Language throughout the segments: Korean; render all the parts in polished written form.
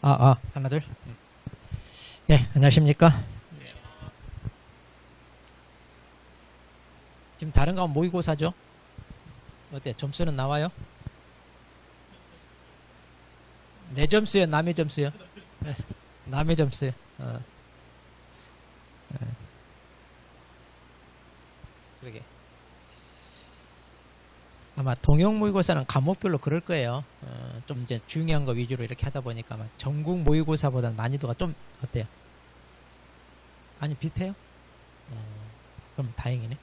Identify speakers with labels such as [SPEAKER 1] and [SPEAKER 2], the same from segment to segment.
[SPEAKER 1] 하나, 둘. 예, 안녕하십니까. 지금 다른 거 모의고사죠? 어때? 점수는 나와요? 내 점수요? 남의 점수요? 네, 남의 점수요. 그러게. 아마 통영 모의고사는 과목별로 그럴 거예요. 좀 이제 중요한 거 위주로 이렇게 하다 보니까 아마 전국 모의고사보다 난이도가 좀 어때요? 아니 비슷해요? 그럼 다행이네.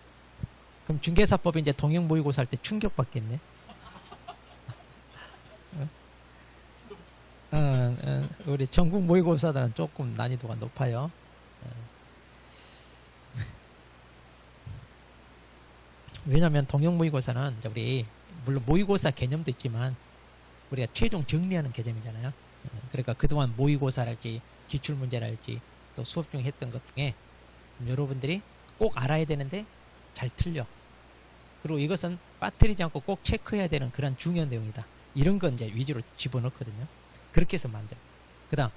[SPEAKER 1] 그럼 중개사법이 이제 통영 모의고사 할 때 충격받겠네. 우리 전국 모의고사들은 조금 난이도가 높아요. 왜냐하면 통영 모의고사는 이제 우리 물론 모의고사 개념도 있지만 우리가 최종 정리하는 개념이잖아요. 그러니까 그동안 모의고사랄지 기출문제랄지 또 수업 중에 했던 것 중에 여러분들이 꼭 알아야 되는데 잘 틀려. 그리고 이것은 빠뜨리지 않고 꼭 체크해야 되는 그런 중요한 내용이다. 이런 건 이제 위주로 집어넣거든요. 그렇게 해서 만들어. 그 다음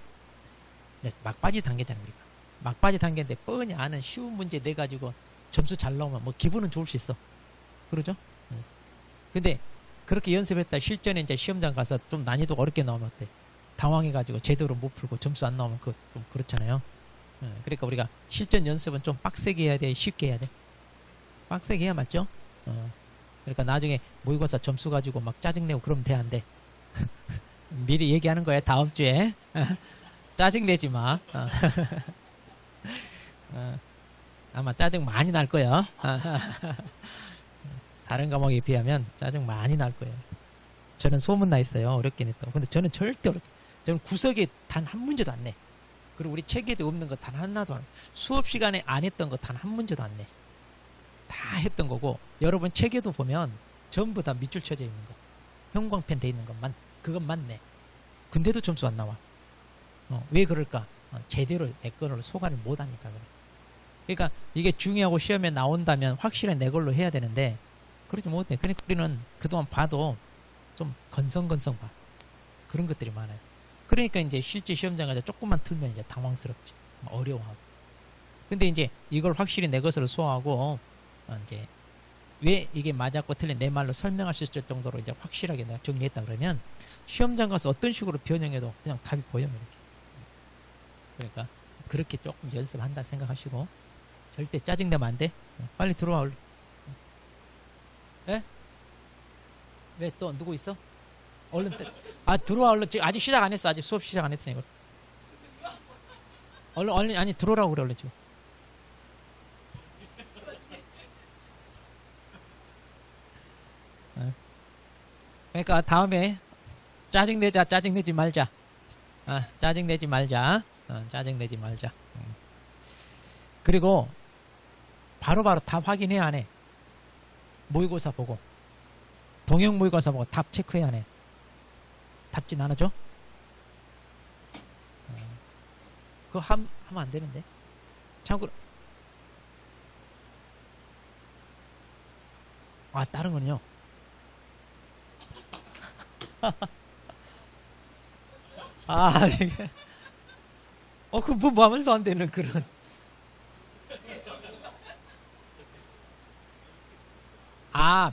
[SPEAKER 1] 막바지 단계잖아요. 우리가 막바지 단계인데 뻔히 아는 쉬운 문제 내가지고 점수 잘 나오면 뭐 기분은 좋을 수 있어. 그러죠? 근데 그렇게 연습했다 실전에 이제 시험장 가서 좀 난이도가 어렵게 나오면 어때? 당황해가지고 제대로 못 풀고 점수 안 나오면 그거 좀 그렇잖아요. 그러니까 우리가 실전 연습은 좀 빡세게 해야 돼? 쉽게 해야 돼? 빡세게 해야 맞죠? 그러니까 나중에 모의고사 점수 가지고 막 짜증내고 그러면 돼, 안 돼? 미리 얘기하는 거야, 다음 주에. 짜증내지 마. 아마 짜증 많이 날 거야. 다른 과목에 비하면 짜증 많이 날 거예요. 저는 소문나 있어요. 어렵게 냈다고. 근데 저는 절대 저는 구석에 단 한 문제도 안 내. 그리고 우리 책에도 없는 거 단 하나도 안 내. 수업 시간에 안 했던 거 단 한 문제도 안 내. 다 했던 거고, 여러분 책에도 보면 전부 다 밑줄 쳐져 있는 거. 형광펜 돼 있는 것만, 그것만 내. 근데도 점수 안 나와. 왜 그럴까? 제대로 내 거를 소화를 못 하니까 그래. 그러니까 이게 중요하고 시험에 나온다면 확실히 내 걸로 해야 되는데 그러지 못해. 그러니까 우리는 그동안 봐도 좀 건성건성 봐. 그런 것들이 많아요. 그러니까 이제 실제 시험장 가서 조금만 틀면 이제 당황스럽지. 어려워하고. 근데 이제 이걸 확실히 내 것으로 소화하고 이제 왜 이게 맞았고 틀린 내 말로 설명할 수 있을 정도로 이제 확실하게 내가 정리했다 그러면 시험장 가서 어떤 식으로 변형해도 그냥 답이 보여. 이렇게. 그러니까 그렇게 조금 연습한다 생각하시고 절대 짜증내면 안 돼. 빨리 들어와. 얼른. 예? 왜 또 누구 있어? 얼른 들어와. 얼른. 지금 아직 시작 안 했어. 아직 수업 시작 안 했으니까. 얼른 아니 들어오라고 그래. 얼른 지금. 그러니까 다음에 짜증내지 말자. 짜증내지 말자. 짜증내지 말자. 그리고 바로바로 답 확인해야 하네. 모의고사 보고 동영 모의고사 보고 답 체크해야 하네. 답지 나눠줘? 그거 하면 안 되는데. 참고로 다른 거는요. 이게 뭐 말도 안 되는 그런.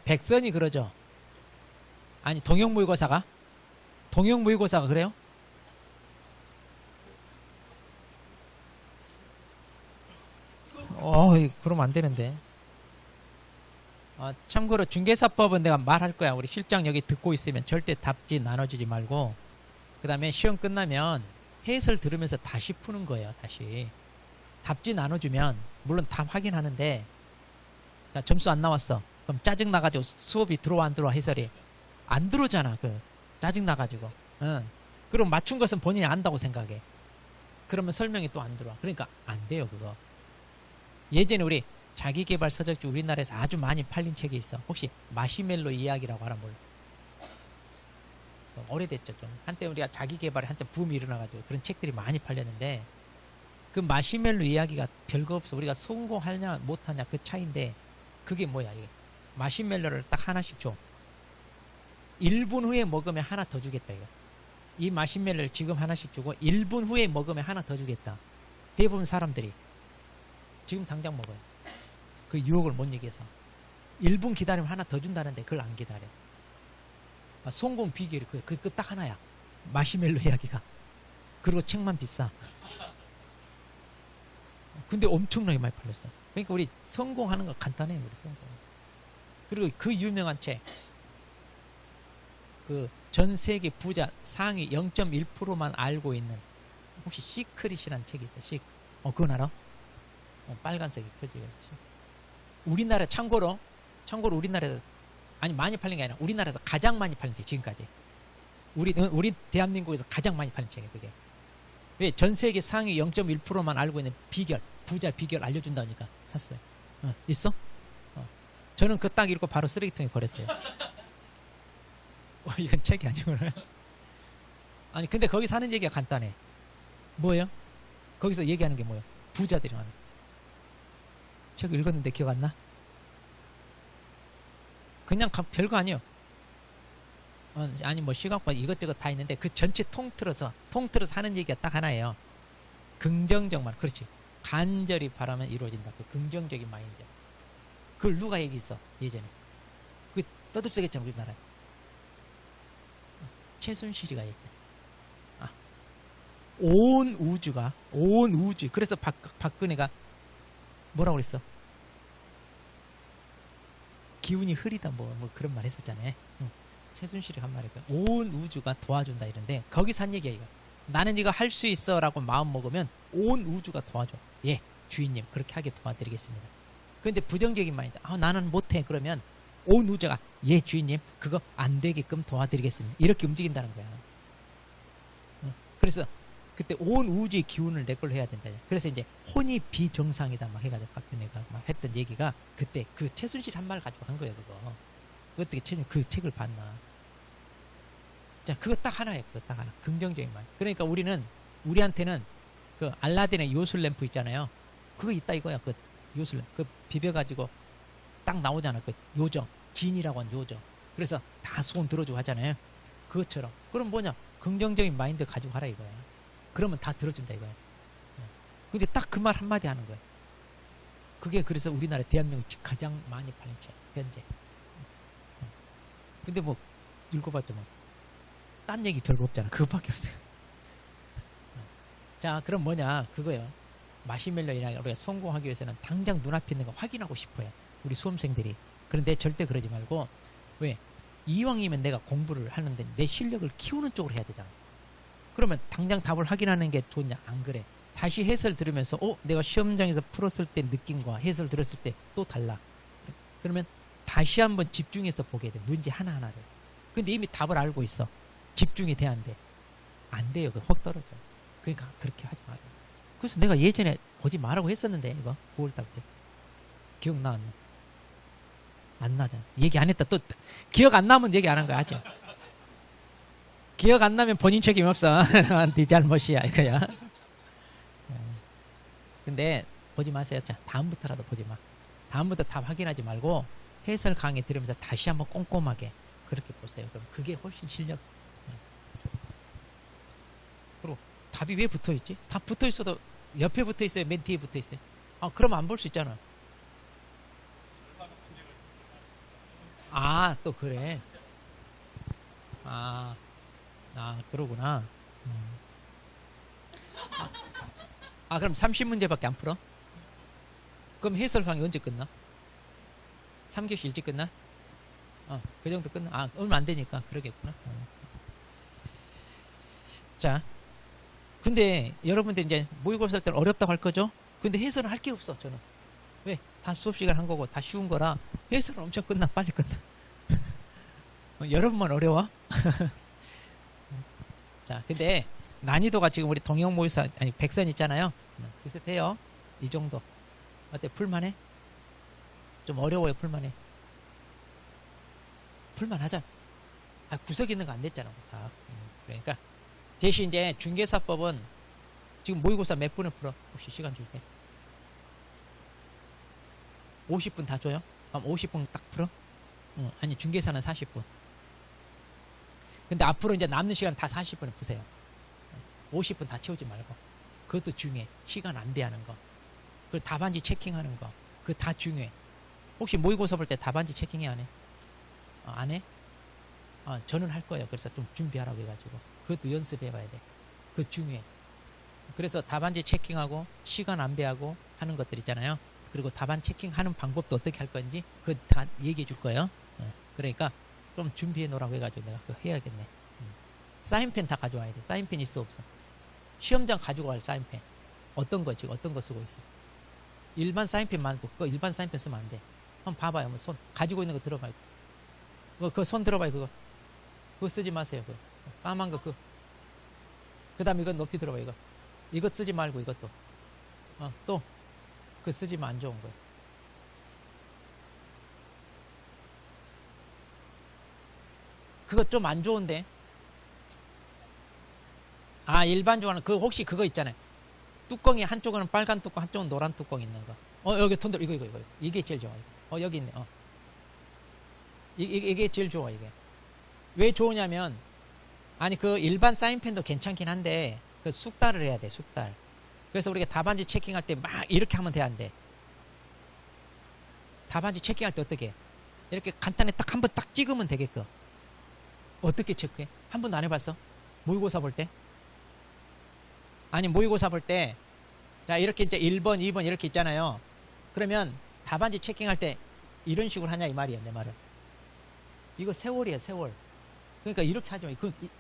[SPEAKER 1] 백선이 그러죠. 아니, 동영 모의고사가 그래요? 그러면 안 되는데. 참고로 중개사법은 내가 말할 거야. 우리 실장 여기 듣고 있으면 절대 답지 나눠주지 말고, 그 다음에 시험 끝나면 해설 들으면서 다시 푸는 거예요. 다시 답지 나눠주면 물론 답 확인하는데, 자, 점수 안 나왔어. 그럼 짜증 나가지고 수업이 들어와 안 들어와? 해설이 안 들어오잖아. 짜증 나가지고. 그럼 맞춘 것은 본인이 안다고 생각해. 그러면 설명이 또 안 들어와. 그러니까 안 돼요, 그거. 예전에 우리 자기개발 서적지 우리나라에서 아주 많이 팔린 책이 있어. 혹시 마시멜로 이야기라고 알아? 몰라? 오래됐죠, 좀. 한때 우리가 자기개발에 한때 붐이 일어나가지고 그런 책들이 많이 팔렸는데, 그 마시멜로 이야기가 별거 없어. 우리가 성공하냐 못하냐 그 차이인데, 그게 뭐야? 이게 마시멜로를 딱 하나씩 줘. 1분 후에 먹으면 하나 더 주겠다. 이거 이 마시멜로를 지금 하나씩 주고 1분 후에 먹으면 하나 더 주겠다. 대부분 사람들이 지금 당장 먹어요. 그 유혹을 못 이겨서 1분 기다리면 하나 더 준다는데 그걸 안 기다려. 성공 비결이 그 딱 하나야. 마시멜로 이야기가. 그리고 책만 비싸. 근데 엄청나게 많이 팔렸어. 그러니까 우리 성공하는 거 간단해요. 우리 성공. 그리고 그 유명한 책, 그 전 세계 부자 상위 0.1%만 알고 있는, 혹시 시크릿이라는 책이 있어요. 그건 알아? 빨간색이 표지가 있어. 우리나라 참고로 우리나라에서 아니 많이 팔린 게 아니라 우리나라에서 가장 많이 팔린 책 지금까지. 우리 대한민국에서 가장 많이 팔린 책이에요. 그게. 왜? 전 세계 상위 0.1%만 알고 있는 비결, 부자 비결 알려준다니까 샀어요. 있어? 저는 그 딱 읽고 바로 쓰레기통에 버렸어요. 이건 책이 아니구나. 아니 근데 거기서 하는 얘기가 간단해. 뭐예요? 거기서 얘기하는 게 뭐예요? 부자들이 하는. 책 읽었는데 기억 안 나? 그냥 별거 아니에요. 아니 뭐 시각과 이것저것 다 있는데 그 전체 통틀어서 하는 얘기가 딱 하나예요. 긍정적만. 그렇지. 간절히 바라면 이루어진다. 그 긍정적인 마인드. 그걸 누가 얘기했어 예전에. 그 떠들썩했잖아 우리나라에. 최순실이가 했잖아. 온 우주. 그래서 박근혜가 뭐라고 그랬어? 기운이 흐리다 뭐 그런 말 했었잖아요. 최순실이 한 말이니까 온 우주가 도와준다 이런데 거기서 한 얘기야 이거. 나는 이거 할 수 있어 라고 마음 먹으면 온 우주가 도와줘. 예 주인님 그렇게 하게 도와드리겠습니다. 그런데 부정적인 마인드, 나는 못해 그러면 온 우주가 예 주인님 그거 안 되게끔 도와드리겠습니다. 이렇게 움직인다는 거야. 그래서 그때 온 우주의 기운을 내 걸로 해야 된다. 그래서 이제 혼이 비정상이다 막 해가지고 박근혜가 막 했던 얘기가 그때 그 최순실 한 말 가지고 한 거예요. 그거 어떻게 그 책을 봤나. 자 그거 딱 하나예요. 그거 딱 하나. 긍정적인 말. 그러니까 우리한테는 그 알라딘의 요술 램프 있잖아요. 그거 있다 이거야. 그 요술 램프 그 비벼가지고 딱 나오잖아. 그 요정 진이라고 하는 요정. 그래서 다 소원 들어주고 하잖아요. 그것처럼. 그럼 뭐냐 긍정적인 마인드 가지고 하라 이거야. 그러면 다 들어준다 이거야. 근데 딱 그 말 한마디 하는 거야. 그게 그래서 우리나라 대한민국 가장 많이 팔린 책 현재. 근데 뭐 읽어봤자 뭐 딴 얘기 별로 없잖아. 그것밖에 없어요. 자 그럼 뭐냐 그거요. 마시멜로이나 우리가 성공하기 위해서는 당장 눈앞에 있는 거 확인하고 싶어요. 우리 수험생들이. 그런데 절대 그러지 말고 왜? 이왕이면 내가 공부를 하는데 내 실력을 키우는 쪽으로 해야 되잖아. 그러면 당장 답을 확인하는 게 좋냐? 안 그래. 다시 해설 들으면서 내가 시험장에서 풀었을 때 느낌과 해설 들었을 때 또 달라. 그러면 다시 한번 집중해서 보게 돼. 문제 하나하나를. 근데 이미 답을 알고 있어. 집중이 돼 안 돼? 안 돼요. 확 떨어져. 그러니까 그렇게 하지 마. 그래서 내가 예전에 보지 말라고 했었는데 이거 9월달 때 기억나? 안 나잖아. 얘기 안 했다. 또 기억 안 나면 얘기 안 한 거야. 아직. 기억 안 나면 본인 책임 없어. 네 잘못이야 이거야. 근데 보지 마세요. 자, 다음부터라도 보지 마. 다음부터 답 확인하지 말고 해설 강의 들으면서 다시 한번 꼼꼼하게 그렇게 보세요. 그럼 그게 훨씬 실력. 그리고 답이 왜 붙어있지? 답 붙어있어도 옆에 붙어있어요? 맨 뒤에 붙어있어요? 그럼 안 볼 수 있잖아. 또 그래. 그러구나. 그럼 30문제밖에 안 풀어? 그럼 해설 강의 언제 끝나? 3교시 일찍 끝나? 그 정도 끝나? 얼마 안 되니까 그러겠구나. 자, 근데 여러분들 이제 모의고사 할 때는 어렵다고 할 거죠? 근데 해설은 할 게 없어, 저는. 왜? 다 수업시간 한 거고 다 쉬운 거라 해설은 엄청 빨리 끝나. 여러분만 어려워? 자, 근데 난이도가 지금 우리 동영 모의사 아니 백선 있잖아요. 비슷해요. 이 정도. 어때? 풀만해? 좀 어려워요. 풀만해? 풀만하잖아. 구석 있는 거 안 냈잖아. 다. 그러니까 대신 이제 중개사법은 지금 모의고사 몇 분을 풀어? 혹시 시간 줄 때? 50분 다 줘요? 그럼 50분 딱 풀어? 아니 중개사는 40분. 근데 앞으로 이제 남는 시간 다 40분에 푸세요. 50분 다 채우지 말고. 그것도 중요해. 시간 안 대하는 거. 그 답안지 체킹하는 거. 그거 다 중요해. 혹시 모의고사 볼 때 답안지 체킹해 안 해? 안 해? 저는 할 거예요. 그래서 좀 준비하라고 해가지고. 그것도 연습해봐야 돼. 그거 중요해. 그래서 답안지 체킹하고 시간 안배하고 하는 것들 있잖아요. 그리고 답안 체킹하는 방법도 어떻게 할 건지 그거 다 얘기해 줄 거예요. 그러니까 좀 준비해 놓으라고 해가지고 내가 그거 해야겠네. 사인펜 다 가져와야 돼. 사인펜 있어 없어? 시험장 가지고 갈 사인펜. 어떤 거 지금 어떤 거 쓰고 있어? 일반 사인펜 말고 그거 일반 사인펜 쓰면 안 돼. 한번 봐봐요. 뭐 손 가지고 있는 거 들어봐요. 그거 손 들어봐요. 그거 쓰지 마세요. 그거 까만 거 그거. 그다음에 이거 높이 들어봐요. 이거 쓰지 말고 이것도. 또 그거 쓰지면 안 좋은 거예요. 그거 좀 안 좋은데. 일반적으로는 그 혹시 그거 있잖아요. 뚜껑이 한쪽은 빨간 뚜껑, 한쪽은 노란 뚜껑 있는 거. 여기 톤들 이거. 이게 제일 좋아. 여기 있네. 이게 제일 좋아 이게. 왜 좋으냐면 아니 그 일반 사인펜도 괜찮긴 한데 그 숙달을 해야 돼. 숙달. 그래서 우리가 답안지 체킹할 때 막 이렇게 하면 돼 안 돼? 답안지 체킹할 때 어떻게 해? 이렇게 간단히 딱 한 번 딱 찍으면 되게끔. 어떻게 체크해? 한 번도 안 해봤어? 모의고사 볼 때? 아니 모의고사 볼 때 자 이렇게 이제 1번 2번 이렇게 있잖아요. 그러면 답안지 체킹할 때 이런 식으로 하냐 이 말이야 내 말은. 이거 세월이야 세월. 그러니까 이렇게 하지 마.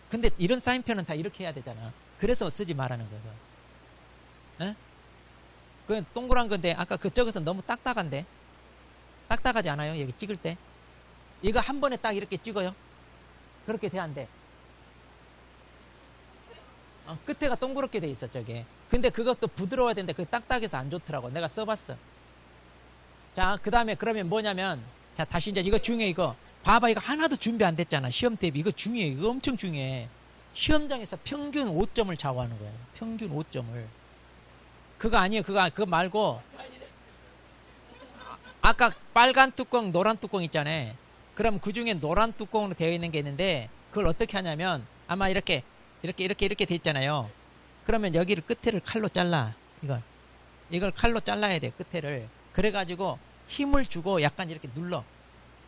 [SPEAKER 1] 근데 이런 사인펜은 다 이렇게 해야 되잖아. 그래서 쓰지 말라는 거야. 그건 동그란 건데 아까 그쪽에서 너무 딱딱한데 딱딱하지 않아요? 여기 찍을 때 이거 한 번에 딱 이렇게 찍어요. 그렇게 돼 안 돼? 끝에가 동그랗게 돼 있어 저게. 근데 그것도 부드러워야 되는데 그 딱딱해서 안 좋더라고. 내가 써봤어. 자 그 다음에 그러면 뭐냐면 자 다시 이제 이거 중요해. 이거 봐봐. 이거 하나도 준비 안 됐잖아. 시험 대비 이거 중요해. 이거 엄청 중요해. 시험장에서 평균 5점을 좌우하는 거예요. 평균 5점을. 그거 아니에요. 그거 말고 아까 빨간 뚜껑 노란 뚜껑 있잖아요. 그럼 그 중에 노란 뚜껑으로 되어 있는 게 있는데 그걸 어떻게 하냐면 아마 이렇게 돼 있잖아요. 그러면 여기를 끝에를 칼로 잘라. 이걸 칼로 잘라야 돼. 끝에를. 그래가지고 힘을 주고 약간 이렇게 눌러.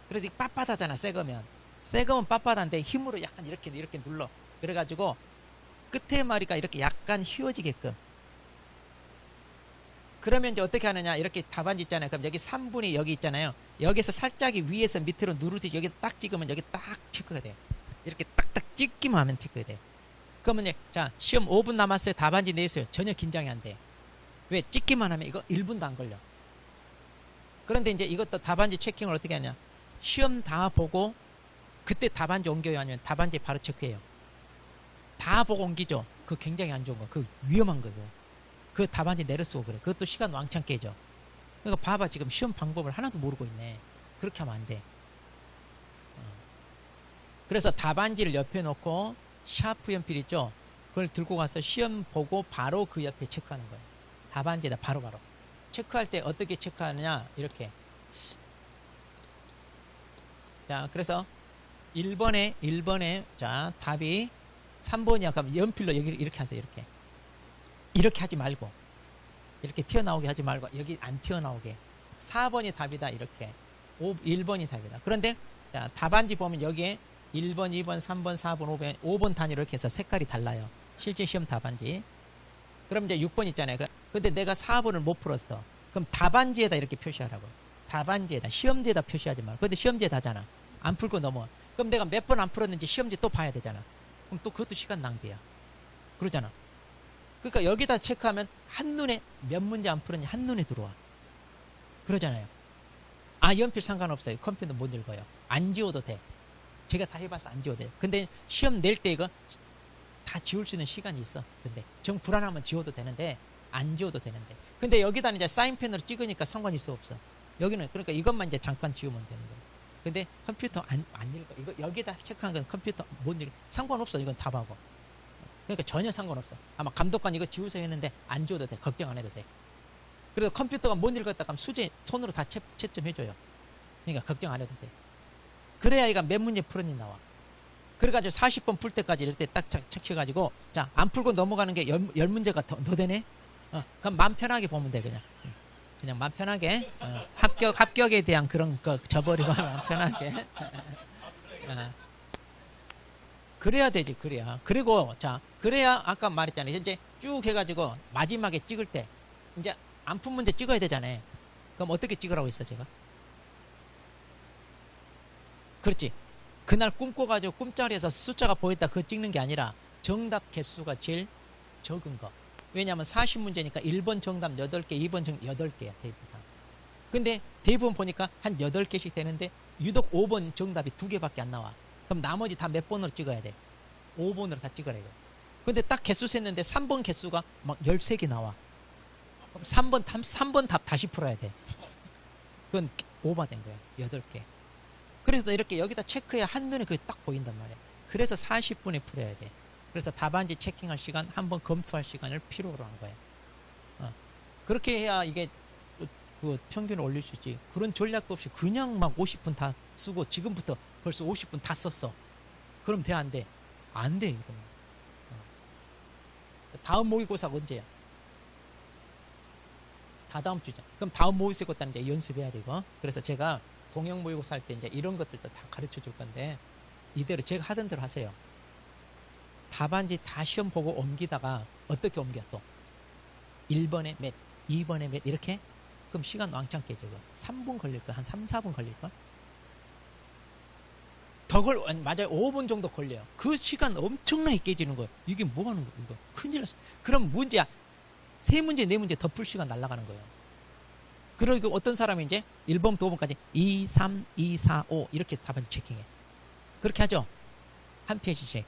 [SPEAKER 1] 그래서 이게 빳빳하잖아. 새 거면 빳빳한데 힘으로 약간 이렇게 눌러. 그래가지고 끝에 마리가 이렇게 약간 휘어지게끔. 그러면 이제 어떻게 하느냐. 이렇게 답안지 있잖아요. 그럼 여기 3분이 여기 있잖아요. 여기서 살짝 위에서 밑으로 누르듯이 여기 딱 찍으면 여기 딱 체크가 돼. 이렇게 딱딱 찍기만 하면 체크가 돼. 그러면 이제 자 시험 5분 남았어요. 답안지 내세요. 전혀 긴장이 안 돼. 왜? 찍기만 하면 이거 1분도 안 걸려. 그런데 이제 이것도 답안지 체킹을 어떻게 하냐. 시험 다 보고 그때 답안지 옮겨요? 아니면 답안지 바로 체크해요? 다 보고 옮기죠? 그거 굉장히 안 좋은 거. 그거 위험한 거고. 그 답안지 내려 쓰고 그래. 그것도 시간 왕창 깨져. 그러니까 봐봐. 지금 시험 방법을 하나도 모르고 있네. 그렇게 하면 안 돼. 그래서 답안지를 옆에 놓고 샤프 연필 있죠? 그걸 들고 가서 시험 보고 바로 그 옆에 체크하는 거예요. 답안지에다 바로바로. 체크할 때 어떻게 체크하느냐. 이렇게. 자, 그래서 1번에 자, 답이 3번이야. 그럼 연필로 여기 이렇게 하세요. 이렇게 하지 말고. 이렇게 튀어나오게 하지 말고. 여기 안 튀어나오게. 4번이 답이다. 이렇게. 1번이 답이다. 그런데 자, 답안지 보면 여기에 1번, 2번, 3번, 4번, 5번 단위로 이렇게 해서 색깔이 달라요. 실제 시험 답안지. 그럼 이제 6번 있잖아요. 근데 내가 4번을 못 풀었어. 그럼 답안지에다 이렇게 표시하라고. 답안지에다. 시험지에다 표시하지 말고. 근데 시험지에다 하잖아. 안 풀고 넘어와. 그럼 내가 몇 번 안 풀었는지 시험지 또 봐야 되잖아. 그럼 또 그것도 시간 낭비야. 그러잖아. 그러니까 여기다 체크하면 한눈에 몇 문제 안 풀었는지 한눈에 들어와. 그러잖아요. 연필 상관없어요. 컴퓨터 못 읽어요. 안 지워도 돼. 제가 다 해봐서 안 지워도 돼. 근데 시험 낼 때 이거 다 지울 수 있는 시간이 있어. 근데 정 불안하면 지워도 되는데 안 지워도 되는데. 근데 여기다 이제 사인펜으로 찍으니까 상관이 있어 없어. 여기는 그러니까 이것만 이제 잠깐 지우면 되는 거예요. 근데 컴퓨터 안 읽어. 이거 여기다 체크한 건 컴퓨터 못 읽어. 상관없어. 이건 답하고. 그러니까 전혀 상관없어. 아마 감독관 이거 지우세요 했는데 안 지워도 돼. 걱정 안 해도 돼. 그래서 컴퓨터가 못 읽었다 하면 수제 손으로 다 채점해줘요. 그러니까 걱정 안 해도 돼. 그래야 이가 몇 문제 풀었니 나와. 그래가지고 40번 풀 때까지 이럴 때 딱 착착해가지고 자, 안 풀고 넘어가는 게 열 문제가 더 되네. 그럼 마음 편하게 보면 돼 그냥 마음 편하게 합격에 대한 그런 거 저버리고 마음 편하게. 그래야 되지 그래야. 그리고 자 그래야 아까 말했잖아요. 이제 쭉 해가지고 마지막에 찍을 때 이제 안 푼 문제 찍어야 되잖아요. 그럼 어떻게 찍으라고 했어 제가? 그렇지. 그날 꿈꿔가지고 꿈자리에서 숫자가 보였다 그거 찍는 게 아니라 정답 개수가 제일 적은 거. 왜냐하면 40문제니까 1번 정답 8개, 2번 정답 8개야 대부분. 근데 대부분 보니까 한 8개씩 되는데 유독 5번 정답이 2개밖에 안 나와. 그럼 나머지 다 몇 번으로 찍어야 돼? 5번으로 다 찍으라 이거. 근데 딱 개수 셌는데 3번 개수가 막 13개 나와. 그럼 3번 답 다시 풀어야 돼. 그건 오버된 거야. 8개. 그래서 이렇게 여기다 체크해야 한눈에 그게 딱 보인단 말이야. 그래서 40분에 풀어야 돼. 그래서 답안지 체킹할 시간, 한번 검토할 시간을 필요로 한 거야. 그렇게 해야 이게 그 평균을 올릴 수 있지. 그런 전략도 없이 그냥 막 50분 다 쓰고 지금부터 벌써 50분 다 썼어. 그럼 돼, 안 돼? 안 돼, 이거는. 다음 모의고사가 언제야? 다다음 주죠. 그럼 다음 모의고사 이제 연습해야 되고. 그래서 제가 동영 모의고사 할 때 이제 이런 것들도 다 가르쳐 줄 건데 이대로 제가 하던 대로 하세요. 답안지 다 시험 보고 옮기다가 어떻게 옮겨 또? 1번에 몇, 2번에 몇 이렇게? 그럼 시간 왕창 깨져. 3분 걸릴까? 한 3, 4분 걸릴까? 맞아요. 5분 정도 걸려요. 그 시간 엄청나게 깨지는 거예요. 이게 뭐 하는 거예요? 이거 큰일 났어. 그럼 문제야. 3문제, 4문제 더 풀 시간 날아가는 거예요. 그리고 어떤 사람이 이제 1번부터 5번까지 2, 3, 2, 4, 5 이렇게 답안지 체킹해. 그렇게 하죠. 한 페이지씩.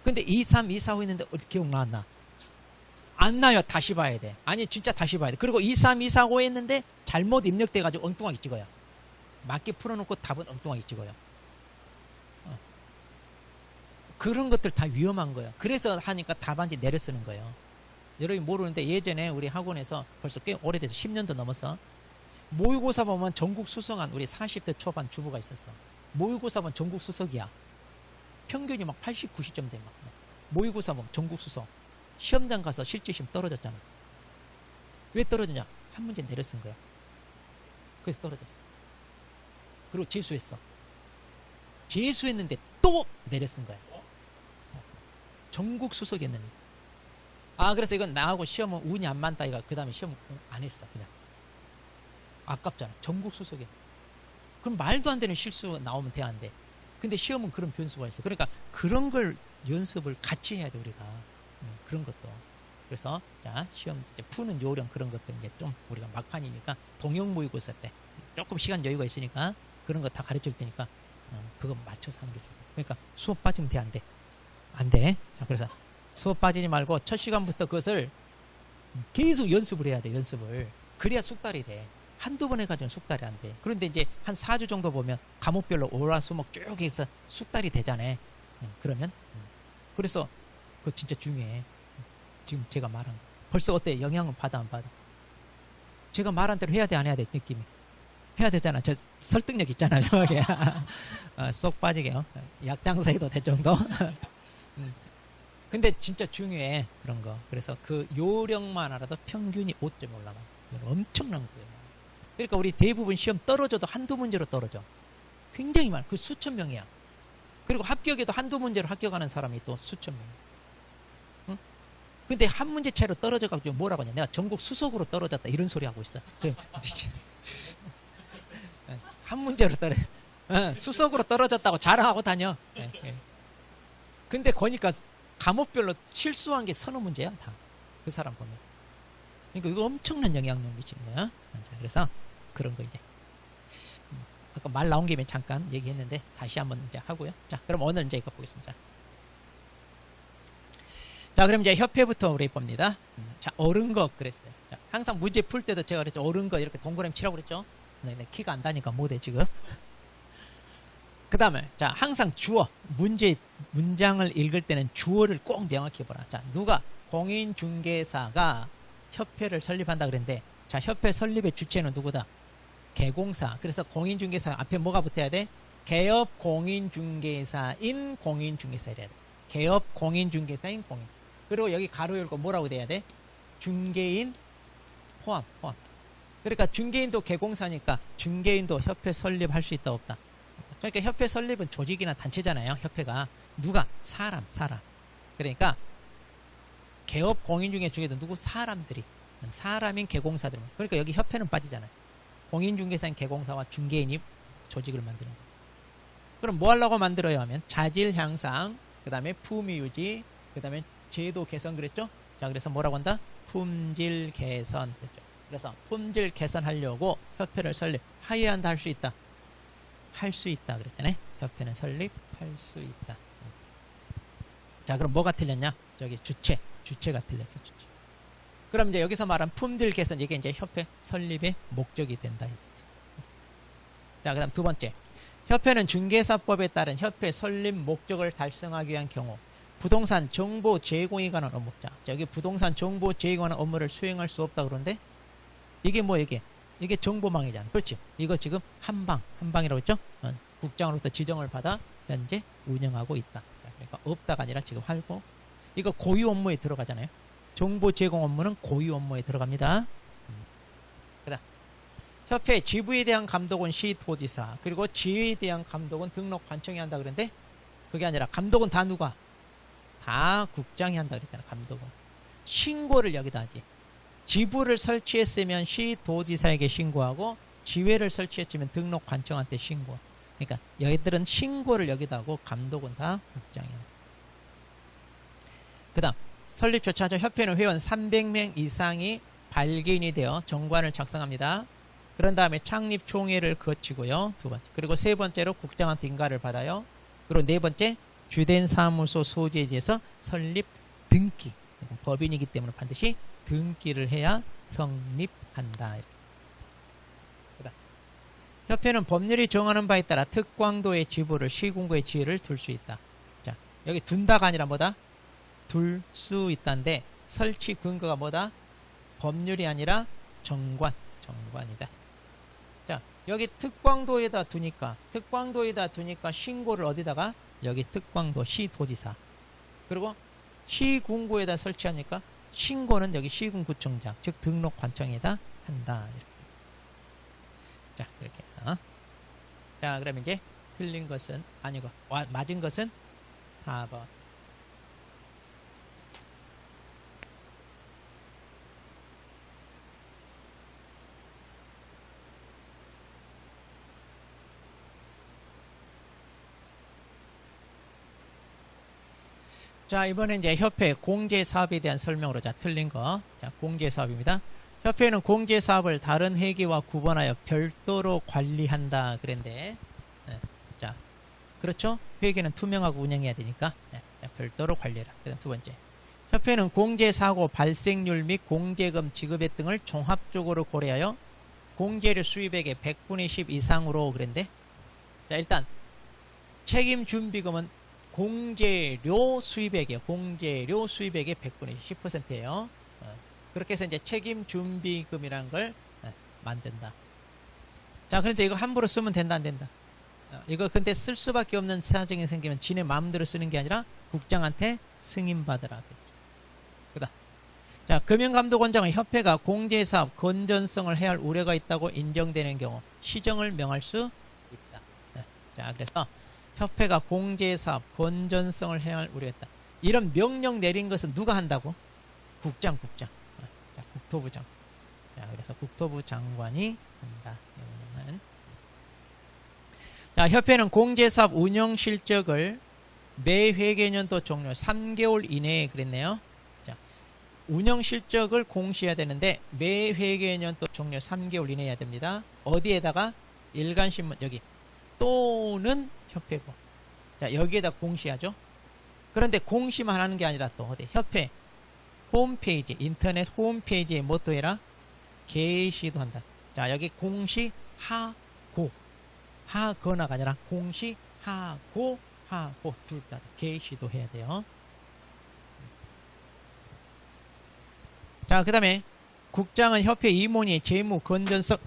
[SPEAKER 1] 근데 2, 3, 2, 4, 5 했는데 어디 기억 나왔나? 안 나요. 다시 봐야 돼. 아니 진짜 다시 봐야 돼. 그리고 2, 3, 2, 4, 5 했는데 잘못 입력돼가지고 엉뚱하게 찍어요. 맞게 풀어놓고 답은 엉뚱하게 찍어요. 그런 것들 다 위험한 거예요. 그래서 하니까 답안지 내려 쓰는 거예요. 여러분이 모르는데 예전에 우리 학원에서 벌써 꽤 오래돼서 10년도 넘었어. 모의고사 보면 전국 수석한 우리 40대 초반 주부가 있었어. 모의고사 보면 전국 수석이야. 평균이 막 80, 90점 돼. 막. 모의고사 보면 전국 수석. 시험장 가서 실제 시험 떨어졌잖아. 왜 떨어졌냐? 한 문제 내려 쓴 거야. 그래서 떨어졌어. 그리고 재수했어. 재수했는데 또 내려 쓴 거야. 전국 수석이었는데. 그래서 이건 나하고 시험은 운이 안 맞다 이가 그 다음에 시험 안 했어. 그냥 아깝잖아. 전국 수석에. 그럼 말도 안 되는 실수 나오면 돼, 안 돼? 근데 시험은 그런 변수가 있어. 그러니까 그런 걸 연습을 같이 해야 돼 우리가. 그런 것도. 그래서 자 시험 이제 푸는 요령 그런 것들 이제 좀 우리가 막판이니까 동영 모의고사 때 조금 시간 여유가 있으니까 그런 거 다 가르칠 테니까 그거 맞춰서 하는 게 좋아. 그러니까 수업 빠지면 돼, 안 돼? 안 돼. 자, 그래서 수업 빠지지 말고 첫 시간부터 그것을 계속 연습을 해야 돼. 연습을. 그래야 숙달이 돼. 한두 번 해가지고는 숙달이 안 돼. 그런데 이제 한 4주 정도 보면 과목별로 월화수목 쭉 해서 숙달이 되잖아요. 그러면 그래서 그거 진짜 중요해. 지금 제가 말한 거 벌써 어때? 영향은 받아 안 받아? 제가 말한 대로 해야 돼 안 해야 돼? 느낌이 해야 되잖아. 저 설득력 있잖아요. 쏙 빠지게요. 약장사 해도 될 정도. 근데 진짜 중요해 그런 거. 그래서 그 요령만 알아도 평균이 5점 올라가. 엄청난 거예요. 그러니까 우리 대부분 시험 떨어져도 한두 문제로 떨어져. 굉장히 많아. 그 수천 명이야. 그리고 합격에도 한두 문제로 합격하는 사람이 또 수천 명. 응? 근데 한 문제 차이로 떨어져가지고 뭐라고 하냐? 내가 전국 수석으로 떨어졌다 이런 소리 하고 있어. 한 문제로 수석으로 떨어졌다고 자랑하고 다녀. 근데 거니까 과목별로 실수한 게 서너 문제야 다. 그 사람 보면. 그러니까 이거 엄청난 영향력 미치는 거야. 자, 그래서 그런 거 이제 아까 말 나온 김에 잠깐 얘기했는데 다시 한번 이제 하고요. 자, 그럼 오늘 이제 이거 보겠습니다. 자, 그럼 이제 협회부터 우리 봅니다. 자, 옳은 거 그랬어요. 자, 항상 문제 풀 때도 제가 그랬죠. 옳은 거 이렇게 동그라미 치라고 그랬죠. 네, 키가 안 다니까 못해 지금. 그 다음에 자 항상 주어 문장을 읽을 때는 주어를 꼭 명확히 보라. 자 누가 공인중개사가 협회를 설립한다 그랬는데 자 협회 설립의 주체는 누구다? 개공사. 그래서 공인중개사 앞에 뭐가 붙어야 돼? 개업 공인중개사인 공인중개사 이래야 돼. 개업 공인중개사인 공인. 그리고 여기 가로 열고 뭐라고 돼야 돼? 중개인 포함. 그러니까 중개인도 개공사니까 중개인도 협회 설립할 수 있다 없다. 그러니까 협회 설립은 조직이나 단체잖아요. 협회가 누가 사람. 그러니까 개업 공인중개 중에도 누구 사람인 개공사들. 그러니까 여기 협회는 빠지잖아요. 공인중개사인 개공사와 중개인이 조직을 만드는 거예요. 그럼 뭐 하려고 만들어야 하면 자질 향상, 그 다음에 품위 유지, 그 다음에 제도 개선 그랬죠? 자, 그래서 뭐라고 한다? 품질 개선 그랬죠. 그래서 품질 개선하려고 협회를 설립하여야 한다, 할 수 있다. 할 수 있다 그랬잖아요. 협회는 설립할 수 있다. 자, 그럼 뭐가 틀렸냐? 저기 주체가 틀렸어. 주체. 그럼 이제 여기서 말한 품질 개선, 이게 이제 협회 설립의 목적이 된다. 자, 그 다음 두 번째. 협회는 중개사법에 따른 협회 설립 목적을 달성하기 위한 경우 부동산 정보 제공에 관한 업무. 자, 여기 부동산 정보 제공에 관한 업무를 수행할 수 없다 그러는데 이게 뭐 이게 정보망이잖아. 그렇지? 이거 지금 한방이라고 했죠? 국장으로부터 지정을 받아 현재 운영하고 있다. 그러니까 없다가 아니라 지금 하고, 이거 고유 업무에 들어가잖아요. 정보 제공 업무는 고유 업무에 들어갑니다. 그다음 협회 지부에 대한 감독은 시도지사, 그리고 지회에 대한 감독은 등록 관청이 한다 그랬는데 그게 아니라 감독은 다 누가? 다 국장이 한다 그랬잖아. 감독은 신고를 여기다 하지. 지부를 설치했으면 시도지사에게 신고하고 지회를 설치했으면 등록 관청한테 신고. 그러니까 여기들은 신고를 여기다 하고 감독은 다 국장이야. 그 다음 설립 절차죠. 협회는 회원 300명 이상이 발기인이 되어 정관을 작성합니다. 그런 다음에 창립 총회를 거치고요. 두 번째. 그리고 세 번째로 국장한테 인가를 받아요. 그리고 네 번째 주된 사무소 소재에 대해서 설립 등기. 법인이기 때문에 반드시 등기를 해야 성립한다. 협회는 법률이 정하는 바에 따라 특광도의 지부를 시군구의 지위를 둘 수 있다. 자, 여기 둔다가 아니라 뭐다? 둘 수 있다인데 설치 근거가 뭐다? 법률이 아니라 정관이다. 자, 여기 특광도에다 두니까 신고를 어디다가? 여기 특광도 시도지사. 그리고 시군구에다 설치하니까 신고는 여기 시군구청장, 즉 등록관청에다 한다. 이렇게. 자, 이렇게 해서. 자, 그럼 이제 틀린 것은 아니고 맞은 것은 4번. 자, 이번에 이제 협회 공제사업에 대한 설명으로 자, 틀린 거. 자, 공제사업입니다. 협회는 공제사업을 다른 회계와 구분하여 별도로 관리한다. 그랬는데, 네. 자, 그렇죠? 회계는 투명하고 운영해야 되니까, 네. 자, 별도로 관리해라. 그 다음 두 번째. 협회는 공제사고 발생률 및 공제금 지급액 등을 종합적으로 고려하여 공제료 수입액의 100분의 10 이상으로 그랬는데, 자, 일단, 책임 준비금은 공제료 수입액이에요. 공제료 수입액의 100분의 10%예요. 그렇게 해서 이제 책임 준비금이라는 걸 만든다. 자, 그런데 이거 함부로 쓰면 된다, 안 된다? 이거 근데 쓸 수밖에 없는 사정이 생기면 지네 마음대로 쓰는 게 아니라 국장한테 승인받으라. 그다. 자, 금융감독원장은 협회가 공제사업 건전성을 해야 할 우려가 있다고 인정되는 경우 시정을 명할 수 있다. 자, 그래서 협회가 공제사업 건전성을 해야 할 우려가 있다. 이런 명령 내린 것은 누가 한다고? 국장. 자, 국토부장. 자, 그래서 국토부 장관이 한다. 명령은. 자, 협회는 공제사업 운영 실적을 매 회계년도 종료 3개월 이내에 그랬네요. 자, 운영 실적을 공시해야 되는데 매 회계년도 종료 3개월 이내에 해야 됩니다. 어디에다가? 일간신문 여기. 또는 협회고. 자, 여기에다 공시하죠. 그런데 공시만 하는 게 아니라 또 어디? 협회 홈페이지, 인터넷 홈페이지에 뭐 또 해라? 게시도 한다. 자, 여기 공시하고, 하거나가 아니라 공시하고, 둘 다 게시도 해야 돼요. 자, 그 다음에 국장은 협회 임원이 재무 건전성,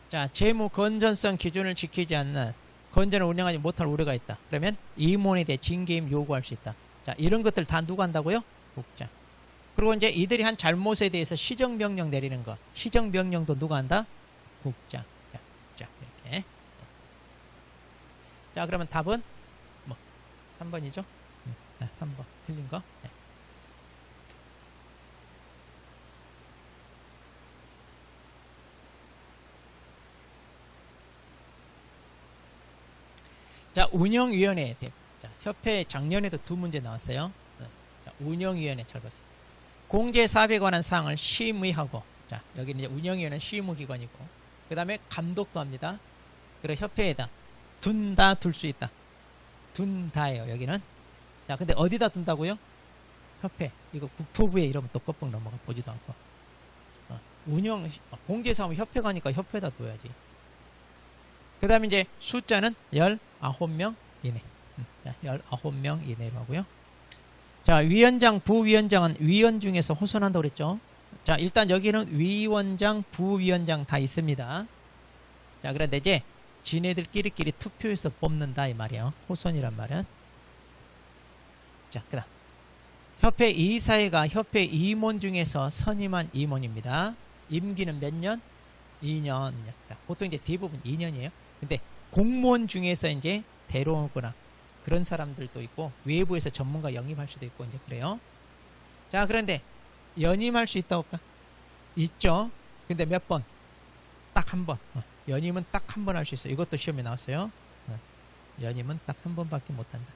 [SPEAKER 1] 자, 재무 건전성 기준을 지키지 않는 건전을 운영하지 못할 우려가 있다. 그러면 임원에 대해 징계임 요구할 수 있다. 자, 이런 것들 다 누가 한다고요? 국장. 그리고 이제 이들이 한 잘못에 대해서 시정명령 내리는 거. 시정명령도 누가 한다? 국장. 자, 이렇게. 자, 그러면 답은 뭐 3번이죠? 3번. 틀린 거. 네. 자, 운영위원회에 대해. 자, 협회 작년에도 2문제 나왔어요. 자, 운영위원회 잘 보세요. 공제사업에 관한 사항을 심의하고, 자, 여기는 이제 운영위원회는 심의기관이고, 그 다음에 감독도 합니다. 그리고 협회에다 둔다, 둘 수 있다. 둔다예요, 여기는. 자, 근데 어디다 둔다고요? 협회. 이거 국토부에 이러면 또 껍벅 넘어가 보지도 않고. 공제사업 협회 가니까 협회에다 둬야지. 그 다음에 이제 숫자는 19명 이내. 자, 19명 이내로 하고요. 자, 위원장, 부위원장은 위원 중에서 호선한다고 그랬죠. 자, 일단 여기는 위원장, 부위원장 다 있습니다. 자, 그런데 이제 지네들끼리끼리 투표해서 뽑는다 이 말이에요. 호선이란 말은. 자, 그 다음 협회 이사회가 협회 임원 중에서 선임한 임원입니다. 임기는 몇 년? 2년. 보통 이제 대부분 2년이에요. 근데 공무원 중에서 이제 데려오거나 그런 사람들도 있고 외부에서 전문가 영입할 수도 있고 이제 그래요. 자, 그런데 연임할 수 있다 없다? 있죠. 근데 몇 번? 딱 한 번. 연임은 딱 한 번 할 수 있어요. 이것도 시험에 나왔어요. 연임은 딱 한 번밖에 못한다.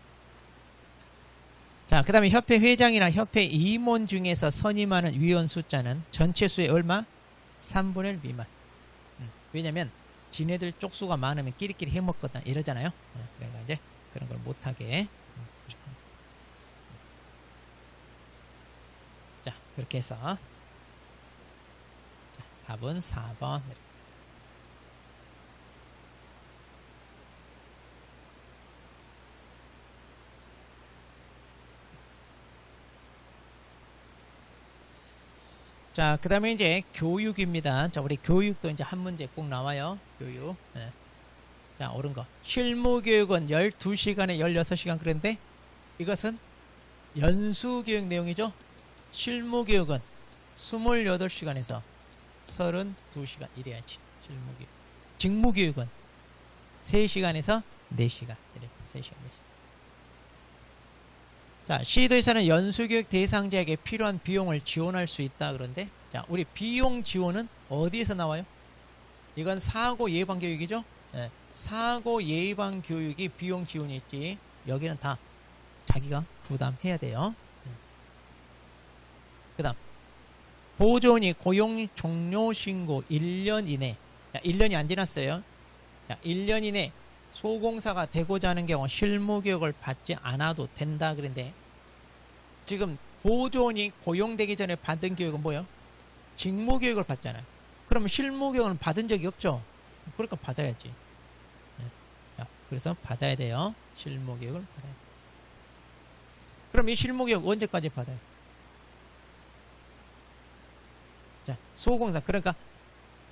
[SPEAKER 1] 자, 그 다음에 협회 회장이나 협회 임원 중에서 선임하는 위원 숫자는 전체 수의 얼마? 3분의 1 미만. 왜냐면 지네들 쪽수가 많으면 끼리끼리 해먹거든 이러잖아요. 그러니까 이제 그런 걸 못하게. 자, 그렇게 해서 자, 답은 4번. 자, 그 다음에 이제 교육입니다. 자, 우리 교육도 이제 한 문제 꼭 나와요. 교육. 네. 자, 옳은 거. 실무교육은 12시간에 16시간 그런데 이것은 연수교육 내용이죠. 실무교육은 28시간에서 32시간 이래야지. 실무교육. 직무교육은 3시간에서 4시간. 이래. 3시간, 4시간. 자, 시도에서는 연수교육 대상자에게 필요한 비용을 지원할 수 있다. 그런데 자, 우리 비용 지원은 어디에서 나와요? 이건 사고 예방 교육이죠. 네. 사고 예방 교육이 비용 지원이 있지. 여기는 다 자기가 부담해야 돼요. 그 다음 보조원이 고용 종료 신고 1년 이내. 자, 1년이 안 지났어요. 자, 1년 이내 소공사가 되고자 하는 경우 실무교육을 받지 않아도 된다. 그런데 지금 보조원이 고용되기 전에 받은 교육은 뭐예요? 직무교육을 받잖아요. 그러면 실무교육은 받은 적이 없죠. 그러니까 받아야지. 네. 자, 그래서 받아야 돼요. 실무교육을 받아야 돼요. 그럼 이 실무교육 언제까지 받아요? 자, 소공사. 그러니까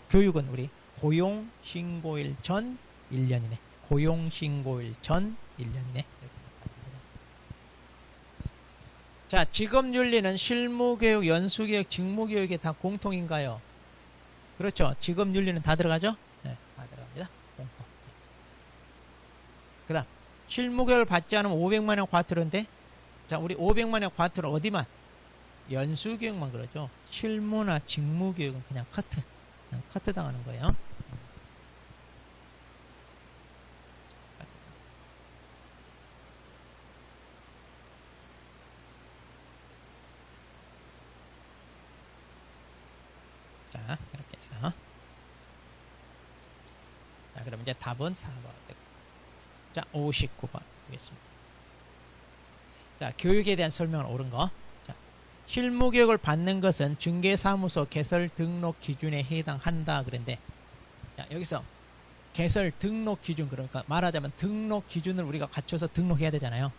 [SPEAKER 1] 교육은 우리 고용신고일 전 1년 이내. 고용신고일 전 1년 이내. 자, 직업윤리는 실무교육, 연수교육, 직무교육에 다 공통인가요? 그렇죠. 직업윤리는 다 들어가죠? 네, 다 들어갑니다. 공통. 그 다음, 실무교육을 받지 않으면 500만원 과태료인데, 자, 우리 500만원 과태료 어디만? 연수교육만 그러죠. 실무나 직무교육은 그냥 커트. 그냥 커트 당하는 거예요. 자, 이렇게 해서. 자, 그럼 이제 답은 4번. 자, 59번 되겠습니다. 자, 교육에 대한 설명은 옳은 거. 자, 실무교육을 받는 것은 중개사무소 개설 등록 기준에 해당한다. 그런데, 자, 여기서 개설 등록 기준, 그러니까 말하자면 등록 기준을 우리가 갖춰서 등록해야 되잖아요.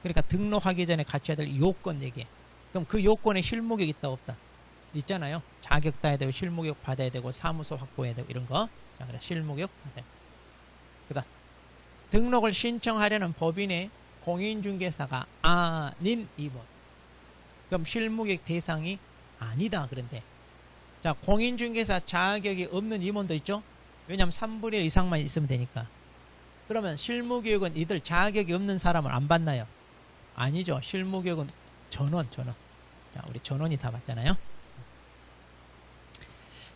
[SPEAKER 1] 그러니까 등록하기 전에 갖춰야 될 요건 얘기해. 그럼 그 요건에 실무교육 있다 없다? 있잖아요. 자격 따야 되고 실무교육 받아야 되고 사무소 확보해야 되고 이런 거. 자, 그래 실무교육 받아요. 그다음 등록을 신청하려는 법인의 공인중개사가 아닌 임원. 그럼 실무교육 대상이 아니다. 그런데 자, 공인중개사 자격이 없는 임원도 있죠. 왜냐하면 3분의 1 이상만 있으면 되니까. 그러면 실무교육은 이들 자격이 없는 사람을 안 받나요? 아니죠. 실무교육은 전원. 자, 우리 전원이 다 받잖아요.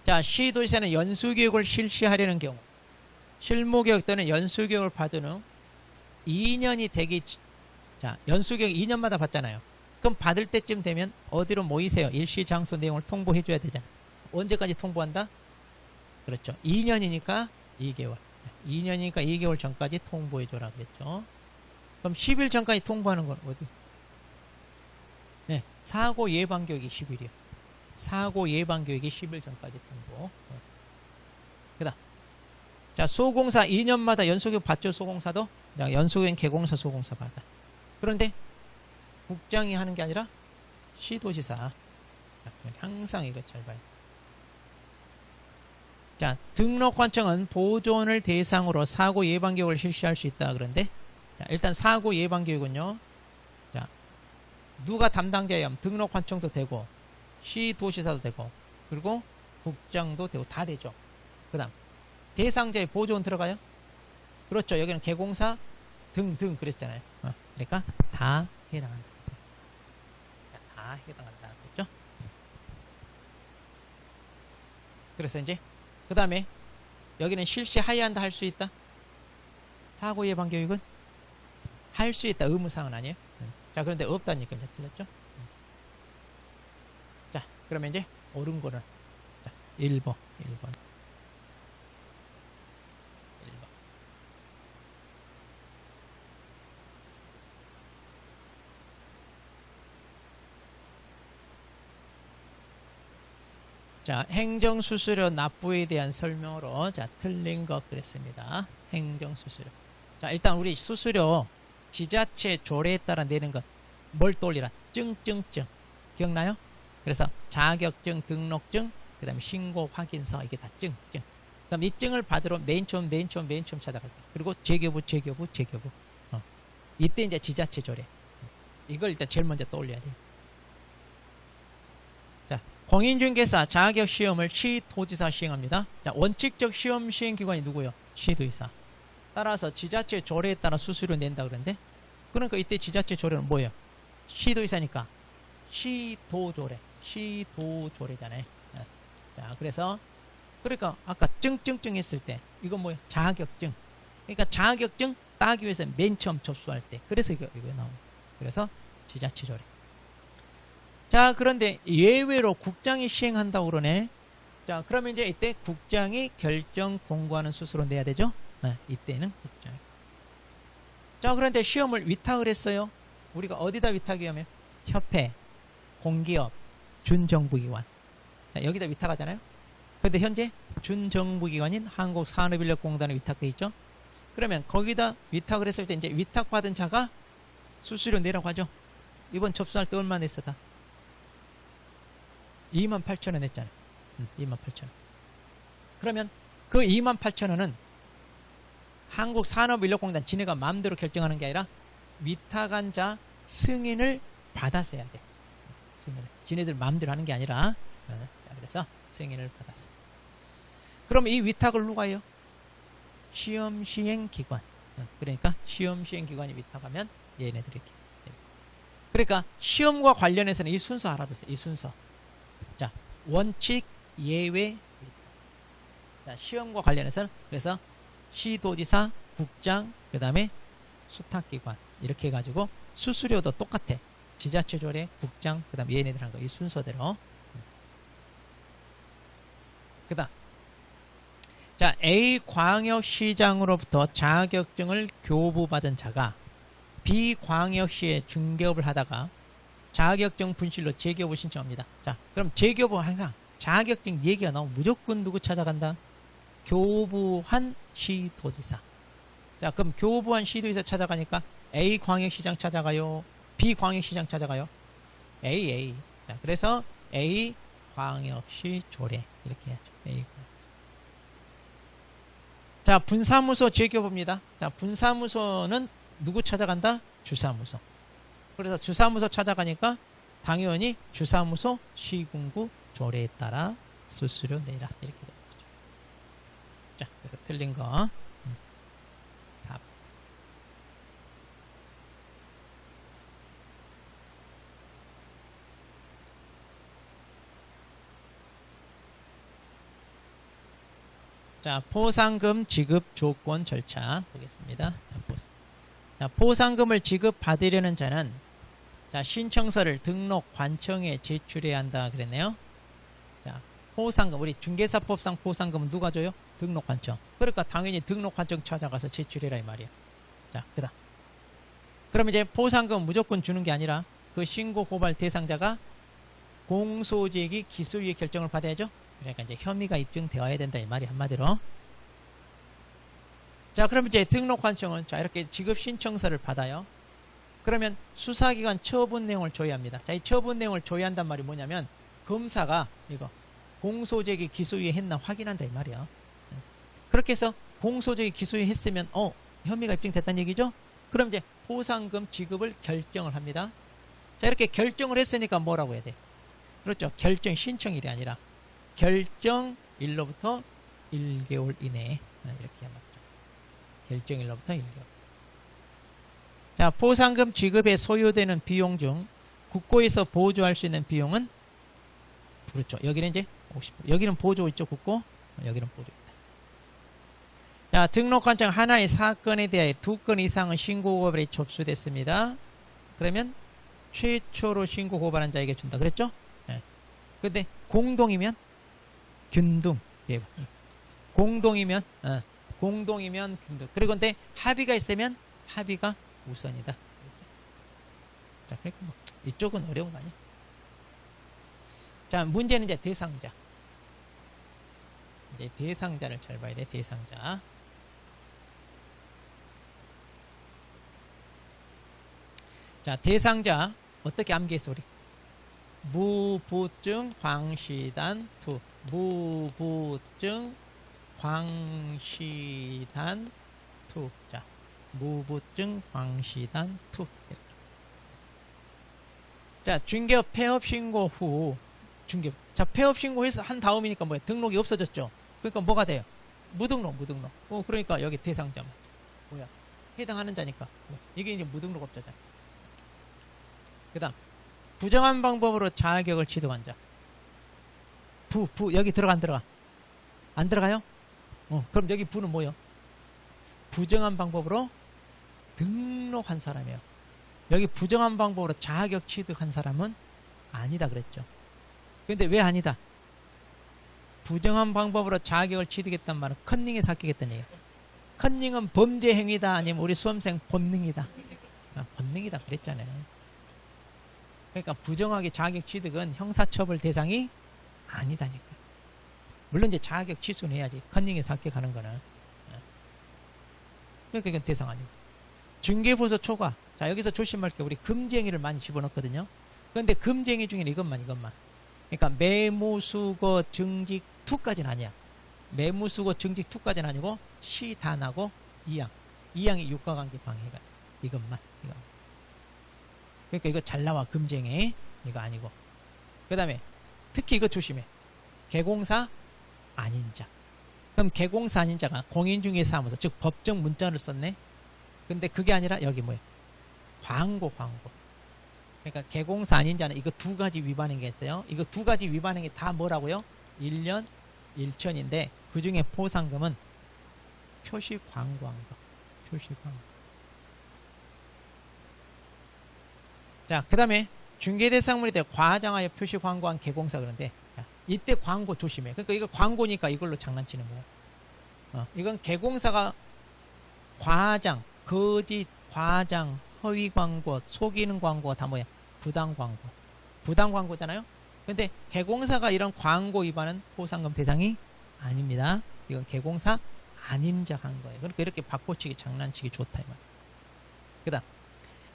[SPEAKER 1] 자, 시도지사는 연수교육을 실시하려는 경우 실무교육 또는 연수교육을 받은 후 2년이 되기, 자, 연수교육 2년마다 받잖아요. 그럼 받을 때쯤 되면 어디로 모이세요? 일시 장소 내용을 통보해 줘야 되잖아요. 언제까지 통보한다? 그렇죠. 2년이니까 2개월. 2년이니까 2개월 전까지 통보해 줘라 그랬죠. 그럼 10일 전까지 통보하는 건 어디? 네, 사고 예방 교육이 10일이요. 사고 예방 교육이 10일 전까지 통보. 그다음, 자, 소공사 2년마다 연수교육 받죠. 소공사도. 자, 연수교육 개공사 소공사 받아. 그런데 국장이 하는 게 아니라 시도지사. 자, 항상 이거 잘 봐요. 자, 등록관청은 보존을 대상으로 사고 예방 교육을 실시할 수 있다. 그런데 자, 일단 사고 예방 교육은요. 자, 누가 담당자예요? 하면 등록관청도 되고 시도지사도 되고 그리고 국장도 되고 다 되죠. 그다음 대상자의 보존 들어가요? 그렇죠. 여기는 개공사 등등 그랬잖아요. 그러니까 다 해당한다. 다 해당한다. 그렇죠? 그래서 이제 그 다음에 여기는 실시하여야 한다, 할 수 있다. 사고 예방 교육은 할 수 있다. 의무사항은 아니에요. 자, 그런데 없다니까 이제 틀렸죠. 자, 그러면 이제 옳은 거는 자, 1번. 자, 행정수수료 납부에 대한 설명으로 자, 틀린 것 그랬습니다. 행정수수료. 자, 일단 우리 수수료 지자체 조례에 따라 내는 것 뭘 떠올리라? 증증증. 기억나요? 그래서 자격증, 등록증, 그 다음에 신고 확인서 이게 다 증증. 그럼 이 증을 받으러 맨 처음 찾아갈 때. 그리고 재교부. 이때 이제 지자체 조례. 이걸 일단 제일 먼저 떠올려야 돼요. 자, 공인중개사 자격시험을 시도지사 시행합니다. 자, 원칙적 시험 시행기관이 누구요? 시도지사. 따라서 지자체 조례에 따라 수수료 낸다 그러는데, 그러니까 이때 지자체 조례는 뭐예요? 시도지사니까 시도조례잖아요. 자, 그래서 그러니까 아까 증증증 했을 때 이건 뭐예요? 자격증. 그러니까 자격증 따기 위해서 맨 처음 접수할 때. 그래서 이거 나옵니다. 그래서 지자체 조례. 자, 그런데 예외로 국장이 시행한다고 그러네. 자, 그러면 이제 이때 국장이 결정 공고하는 수수료 내야 되죠? 이때는 국장. 자, 그런데 시험을 위탁을 했어요. 우리가 어디다 위탁이하면 협회, 공기업, 준정부기관. 자, 여기다 위탁하잖아요. 그런데 현재 준정부기관인 한국산업인력공단에 위탁돼 있죠. 그러면 거기다 위탁을 했을 때 이제 위탁받은 자가 수수료 내라고 하죠. 이번 접수할 때 얼마 냈어 다? 28,000원 냈잖아요. 28,000원. 그러면 그 28,000원은 한국산업인력공단 지네가 마음대로 결정하는 게 아니라 위탁한 자 승인을 받아서 해야 돼. 승인을. 지네들 마음대로 하는 게 아니라. 그래서 승인을 받았어. 그럼 이 위탁을 누가 해요? 시험시행기관. 그러니까 시험시행기관이 위탁하면 얘네들이 이렇게. 그러니까 시험과 관련해서는 이 순서 알아두세요. 이 순서. 자, 원칙, 예외. 자, 시험과 관련해서는 그래서 시도지사, 국장, 그 다음에 수탁기관 이렇게 해가지고 수수료도 똑같아. 지자체 조례, 국장, 그 다음에 얘네들 한 거 이 순서대로. 그 다음 자, A광역시장으로부터 자격증을 교부받은 자가 B광역시에 중개업을 하다가 자격증 분실로 재교부 신청합니다. 자, 그럼 재교부 항상 자격증 얘기가 나오면 무조건 누구 찾아간다? 교부한 시도지사. 자, 그럼 교부한 시도지사 찾아가니까 A광역시장 찾아가요? B광역시장 찾아가요? A. 자, 그래서 A광역시 조례 이렇게 해야죠. A. 자, 분사무소 즐겨봅니다. 자, 분사무소는 누구 찾아간다? 주사무소. 그래서 주사무소 찾아가니까 당연히 주사무소 시군구 조례에 따라 수수료 내라. 이렇게 되는 거죠. 자, 그래서 틀린 거. 4번. 자, 포상금 지급 조건 절차 보겠습니다. 자, 포상금을 지급받으려는 자는 자, 신청서를 등록 관청에 제출해야 한다 그랬네요. 자, 포상금, 우리 중개사법상 포상금은 누가 줘요? 등록 관청. 그러니까 당연히 등록 관청 찾아가서 제출해라 이 말이야. 자, 그다음. 그럼 이제 포상금 무조건 주는 게 아니라 그 신고 고발 대상자가 공소제기 기소유예 결정을 받아야죠. 그러니까 이제 혐의가 입증되어야 된다 이 말이 한마디로. 자, 그럼 이제 등록관청은 자 이렇게 지급 신청서를 받아요. 그러면 수사기관 처분 내용을 조회합니다. 자, 이 처분 내용을 조회한단 말이 뭐냐면 검사가 이거 공소제기 기소유예 했나 확인한다 이 말이야. 그렇게 해서 공소제기 기소유예 했으면 혐의가 입증됐다는 얘기죠. 그럼 이제 포상금 지급을 결정을 합니다. 자, 이렇게 결정을 했으니까 뭐라고 해야 돼? 그렇죠. 결정 신청일이 아니라 결정일로부터 1개월 이내에 이렇게 하면 결정일로부터 1개월. 자, 포상금 지급에 소요되는 비용 중 국고에서 보조할 수 있는 비용은 그렇죠. 여기는 이제 50%. 여기는 보조 있죠. 국고. 여기는 보조 있다. 자, 등록관청 하나의 사건에 대하여 2건 이상의 신고 고발이 접수됐습니다. 그러면 최초로 신고 고발한 자에게 준다. 그랬죠? 네. 근데 공동이면 균등. 예. 공동이면 균등. 그리고 근데 합의가 있으면 합의가 우선이다. 자, 그러니까 뭐 이쪽은 어려운 거 아니야? 자, 문제는 이제 대상자. 이제 대상자를 잘 봐야 돼. 대상자. 자, 대상자 어떻게 암기했어 우리? 무부증 광시단 투. 무부증 광시단 투. 자, 무부증 광시단 투. 이렇게. 자, 중개업 폐업 신고 후 중개업. 자, 폐업 신고해서 한 다음이니까 뭐야? 등록이 없어졌죠. 그러니까 뭐가 돼요? 무등록. 그러니까 여기 대상자 뭐야? 해당하는 자니까. 이게 이제 무등록업자잖아. 그다음 부정한 방법으로 자격을 취득한 자. 여기 들어가 안 들어가? 안 들어가요? 그럼 여기 부는 뭐요? 부정한 방법으로 등록한 사람이에요. 여기 부정한 방법으로 자격 취득한 사람은 아니다 그랬죠. 근데 왜 아니다? 부정한 방법으로 자격을 취득했단 말은 컨닝에 삭히겠다는 얘기야. 컨닝은 범죄 행위다 아니면 우리 수험생 본능이다. 본능이다 그랬잖아요. 그러니까 부정하게 자격 취득은 형사처벌 대상이 아니다니까. 물론 이제 자격 취소는 해야지. 컨닝에서 합격하는 거는. 그러니까 이건 대상 아니고. 중개보소 초과. 자, 여기서 조심할 게 우리 금지행위를 많이 집어넣거든요. 그런데 금지행위 중에는 이것만. 그러니까 매무수거 증직 2까지는 아니야. 매무수거 증직 2까지는 아니고 시단하고 2항. 2항이 유가관계 방해가. 이것만. 그러니까 이거 잘 나와. 금지행위. 이거 아니고. 그 다음에 특히 이거 조심해. 개공사 아닌 자. 그럼 개공사 아닌 자가 공인중개사무소 즉 법정 문자를 썼네. 근데 그게 아니라 여기 뭐야? 광고. 그러니까 개공사 아닌 자는 이거 2가지 위반행위가 있어요. 이거 2가지 위반행위 다 뭐라고요? 1년 1천인데 그 중에 포상금은 표시 광고한 거. 표시 광고. 자, 그 다음에 중개대상물에 대해 과장하여 표시 광고한 개공사. 그런데 자, 이때 광고 조심해. 그러니까 이거 광고니까 이걸로 장난치는 거야. 이건 개공사가 과장, 거짓, 과장, 허위 광고, 속이는 광고가 다 뭐야? 부당 광고. 부당 광고잖아요. 근데 개공사가 이런 광고 위반은 포상금 대상이 아닙니다. 이건 개공사 아닌 자 한 거예요. 그러니까 이렇게 바꿔치기, 장난치기 좋다 이 말. 그다음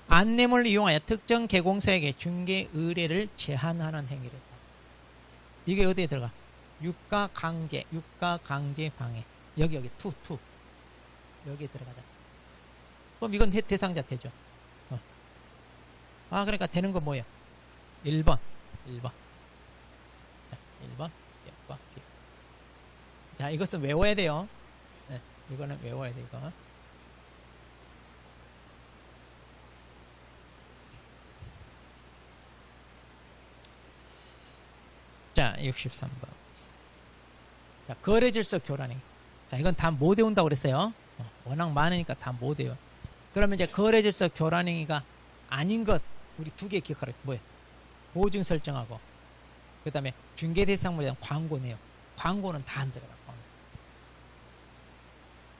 [SPEAKER 1] 안내물을 이용하여 특정 개공사에게 중개 의뢰를 제한하는 행위를 했다. 이게 어디에 들어가? 유가 강제 방해. 여기 투. 여기에 들어가자. 그럼 이건 대상자 되죠. 그러니까 되는 건 뭐예요? 1번. 자, 1번. 자, 이것은 외워야 돼요. 네, 이거는 외워야 돼, 이거. 자, 63번. 자, 거래질서 교란행. 자, 이건 다 못 외운다고 그랬어요. 워낙 많으니까 다 못 외워. 그러면 이제 거래질서 교란행위가 아닌 것, 우리 두 개 기억하라. 뭐예요? 보증 설정하고, 그 다음에 중개 대상물에 대한 광고 내용. 광고는 다 안 들어가.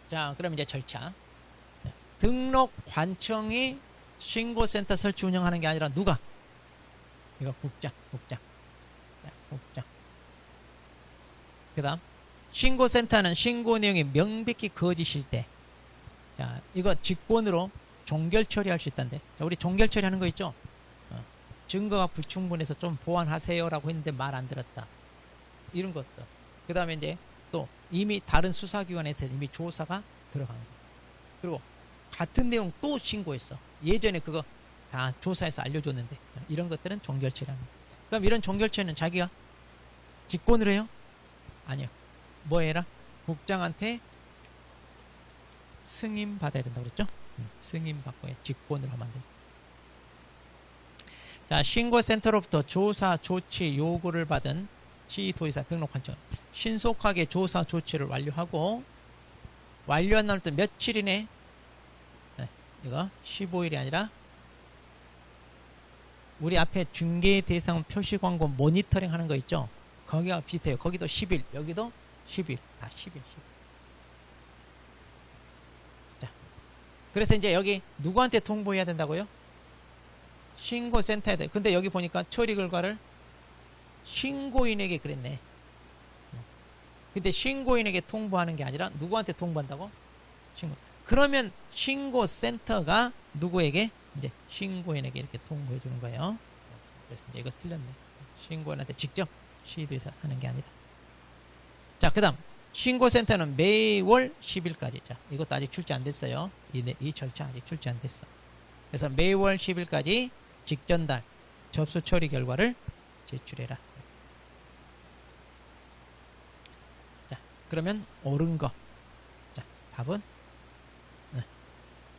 [SPEAKER 1] 자, 그럼 이제 절차. 등록 관청이 신고센터 설치 운영하는 게 아니라 누가? 이거 국장. 그 다음, 신고센터는 신고 내용이 명백히 거짓일 때. 자, 이거 직권으로 종결 처리할 수 있다는데. 자, 우리 종결 처리하는 거 있죠? 증거가 불충분해서 좀 보완하세요라고 했는데 말 안 들었다. 이런 것도. 그 다음에 이제 또 이미 다른 수사기관에서 이미 조사가 들어간 거. 그리고 같은 내용 또 신고했어. 예전에 그거 다 조사해서 알려줬는데. 이런 것들은 종결 처리하는 거. 그럼 이런 종결 처리는 자기가 직권으로 해요? 아니요. 뭐 해라? 국장한테 승인 받아야 된다고 그랬죠? 승인 받고 직권으로 하면 안 된다. 자, 신고센터로부터 조사 조치 요구를 받은 시도의사 등록관청 신속하게 조사 조치를 완료하고 완료한 날부터 며칠 이내 이거 15일이 아니라 우리 앞에 중개 대상 표시 광고 모니터링 하는 거 있죠? 거기가 비슷해요. 거기도 10일, 여기도 10일, 다 10일. 자, 그래서 이제 여기 누구한테 통보해야 된다고요? 신고센터에 돼. 근데 여기 보니까 처리 결과를 신고인에게 그랬네. 근데 신고인에게 통보하는 게 아니라 누구한테 통보한다고? 그러면 신고센터가 누구에게? 이제 신고인에게 이렇게 통보해 주는 거예요. 그래서 이제 이거 틀렸네. 신고인한테 직접 시도해서 하는 게 아니다. 자, 그 다음 신고센터는 매월 10일까지. 자, 이것도 아직 출제 안 됐어요. 이 절차 아직 출제 안 됐어. 그래서 매월 10일까지 직전달 접수 처리 결과를 제출해라. 자, 그러면 옳은 거. 자, 답은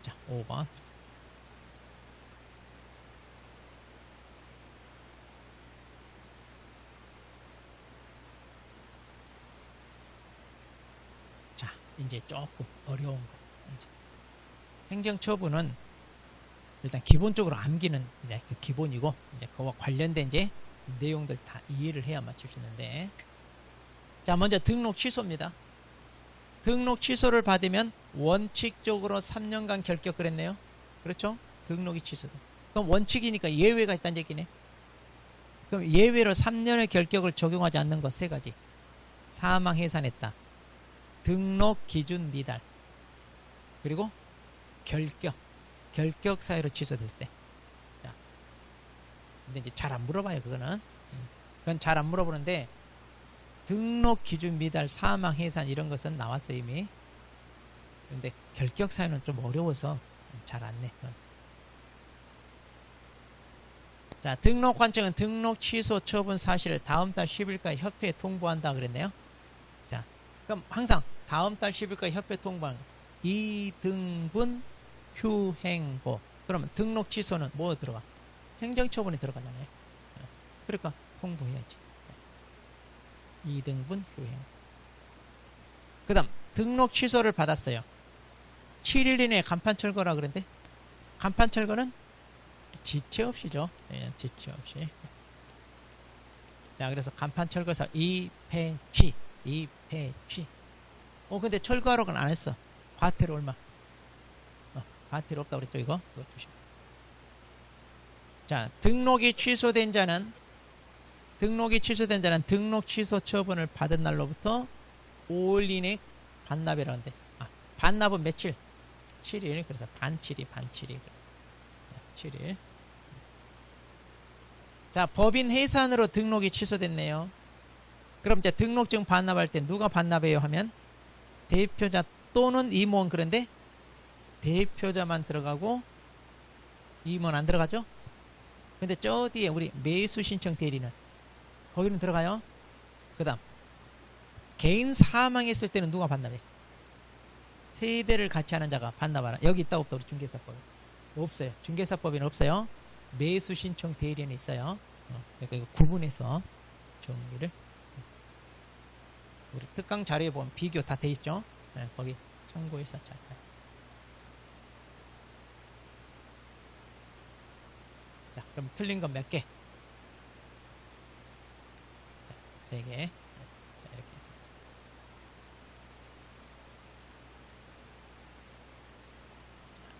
[SPEAKER 1] 자, 5번. 자, 이제 조금 어려운 거. 이제 행정처분은 일단 기본적으로 암기는 이제 그 기본이고, 이제 그와 관련된 이제 내용들 다 이해를 해야 맞출 수 있는데. 자, 먼저 등록 취소입니다. 등록 취소를 받으면 원칙적으로 3년간 결격 그랬네요. 그렇죠? 등록이 취소돼. 그럼 원칙이니까 예외가 있다는 얘기네. 그럼 예외로 3년의 결격을 적용하지 않는 것 세 가지. 사망 해산했다. 등록 기준 미달. 그리고 결격 사유로 취소될 때. 자, 근데 이제 잘 안 물어봐요, 그거는. 그건 잘 안 물어보는데, 등록 기준 미달, 사망 해산 이런 것은 나왔어 이미. 그런데 결격 사유는 좀 어려워서 잘 안 내. 자, 등록 관청은 등록 취소 처분 사실을 다음 달 10일까지 협회에 통보한다 그랬네요. 자, 그럼 항상 다음 달 10일까지 협회 통보하는 2등분 휴행고. 그러면 등록 취소는 뭐 들어가? 행정처분이 들어가잖아요. 그러니까 통보해야지. 2등분 휴행. 그 다음 등록 취소를 받았어요. 7일 이내에 간판 철거라 그랬는데, 간판 철거는 지체 없이죠. 예, 지체 없이. 자, 그래서 간판 철거사 2폐취. 근데 철거하라고는 안 했어. 과태료 얼마? 과태료 없다고 그랬죠, 이거? 그거 조심. 자, 등록이 취소된 자는 등록 취소 처분을 받은 날로부터 5일 이내 반납이라는데, 반납은 며칠? 7일. 그래서 반칠이. 7일. 자, 법인 해산으로 등록이 취소됐네요. 그럼 이제 등록증 반납할 때 누가 반납해요 하면 대표자 또는 임원. 그런데 대표자만 들어가고 임원 안 들어가죠? 근데 저 뒤에 우리 매수 신청 대리는 거기는 들어가요. 그 다음 개인 사망했을 때는 누가 반납해? 세대를 같이 하는 자가 반납하라. 여기 있다 없다 우리 중개사법에? 없어요. 중개사법에는 없어요. 매수 신청 대리는 있어요. 그러니까 이거 구분해서 정리를. 우리 특강 자료에 보면 비교 다 돼 있죠. 네, 거기 참고해서 잘. 자, 그럼 틀린 건 몇 개? 자, 3개. 자, 이렇게 해서.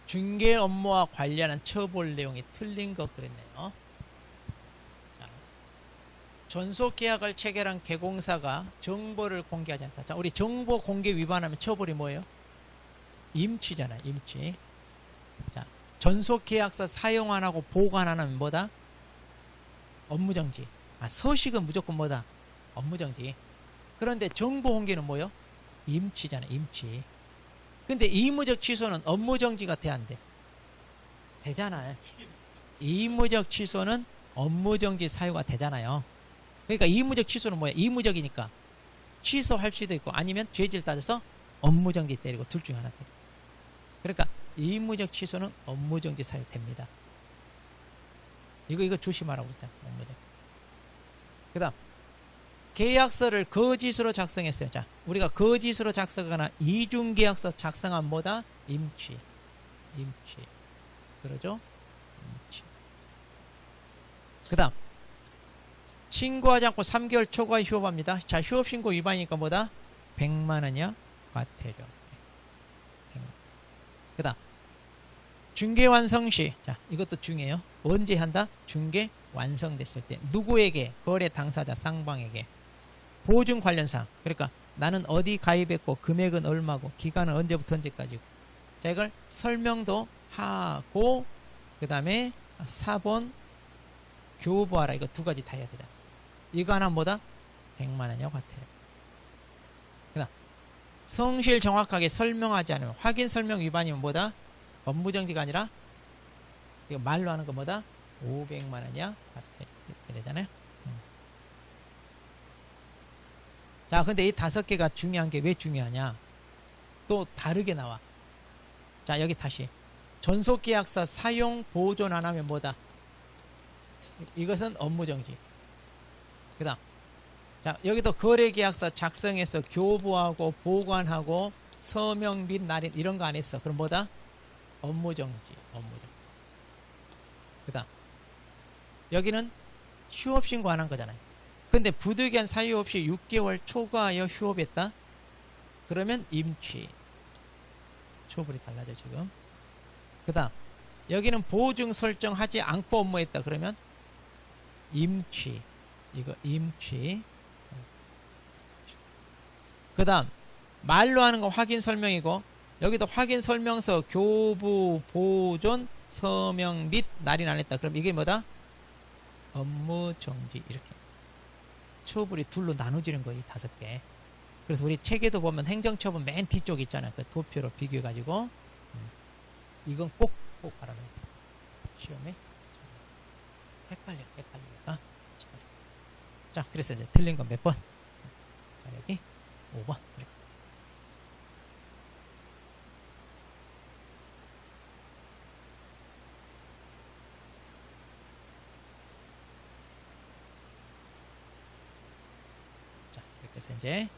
[SPEAKER 1] 중개 업무와 관련한 처벌 내용이 틀린 것 그랬네요. 자, 전속계약을 체결한 개공사가 정보를 공개하지 않다. 자, 우리 정보 공개 위반하면 처벌이 뭐예요? 임치잖아요. 임치. 자, 전속계약서 사용 안 하고 보관 안 하면 뭐다? 업무정지. 서식은 무조건 뭐다? 업무정지. 그런데 정보 공개는 뭐예요? 임치잖아요. 임치. 근데 의무적 취소는 업무정지가 돼, 안 돼? 되잖아요. 의무적 취소는 업무정지 사유가 되잖아요. 그러니까 의무적 취소는 뭐야? 의무적이니까 취소할 수도 있고 아니면 죄질 따져서 업무정지 때리고 둘 중에 하나 돼. 그러니까 의무적 취소는 업무정지 사유 됩니다. 이거 조심하라고 했잖아. 업무정지. 그 다음 계약서를 거짓으로 작성했어요. 자, 우리가 거짓으로 작성하거나 이중계약서 작성한 뭐다? 임취. 임취. 그러죠? 임취. 그 다음 신고하지 않고 3개월 초과에 휴업합니다. 자, 휴업신고 위반이니까 뭐다? 100만 원이야? 과태료. 그 다음 중개 완성시. 자, 이것도 중요해요. 언제 한다? 중개 완성됐을 때 누구에게? 거래 당사자 쌍방에게. 보증 관련사항. 그러니까 나는 어디 가입했고 금액은 얼마고 기간은 언제부터 언제까지고. 자, 이걸 설명도 하고 그 다음에 사본 교부하라. 이거 두 가지 다 해야 되잖아. 이거 하나 뭐다? 100만 원이야 과태료. 그 다음 성실 정확하게 설명하지 않으면 확인 설명 위반이면 뭐다? 업무정지가 아니라 이거 말로 하는 거 뭐다? 500만 원이야 과태료. 이렇게 되잖아요. 자, 근데 이 5개가 중요한 게 왜 중요하냐? 또 다르게 나와. 자, 여기 다시 전속계약서 사용 보존 안 하면 뭐다? 이것은 업무정지. 그 다음 자, 여기도 거래계약서 작성해서 교부하고 보관하고 서명 및 날인 이런 거 안 했어. 그럼 뭐다? 업무정지. 업무정지. 그 다음 여기는 휴업신고 안 한 거잖아요. 근데 부득이한 사유 없이 6개월 초과하여 휴업했다? 그러면 임취. 처벌이 달라져 지금. 그 다음 여기는 보증 설정하지 않고 업무했다. 그러면 임취. 이거 임취. 그 다음 말로 하는 거 확인 설명이고 여기도 확인 설명서 교부 보존 서명 및 날인 안 했다. 그럼 이게 뭐다? 업무정지. 이렇게 처벌이 둘로 나눠지는 거예요. 이 5개. 그래서 우리 책에도 보면 행정처분 맨 뒤쪽 있잖아요. 그 도표로 비교해가지고 이건 꼭 알아놔야 돼요. 시험에 헷갈리니까. 자, 그래서 이제 틀린 건 몇 번? 자, 여기 5번. 이렇게. 자, 이렇게 해서 이제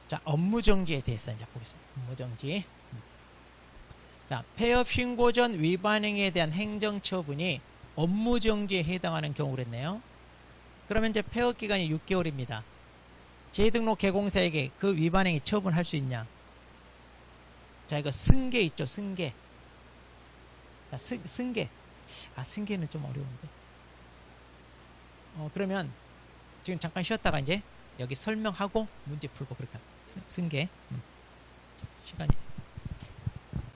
[SPEAKER 1] 자, 업무정지에 대해서 이제 보겠습니다. 업무정지. 자, 폐업 신고 전 위반 행위에 대한 행정처분이 업무정지에 해당하는 경우를 했네요. 그러면 이제 폐업 기간이 6개월입니다. 재등록 개공사에게 그 위반 행위 처분할 수 있냐? 자, 이거 승계 있죠, 승계. 자, 승계. 아, 승계는 좀 어려운데. 그러면 지금 잠깐 쉬었다가 이제 여기 설명하고 문제 풀고 그렇게 합니다. 승계. 시간이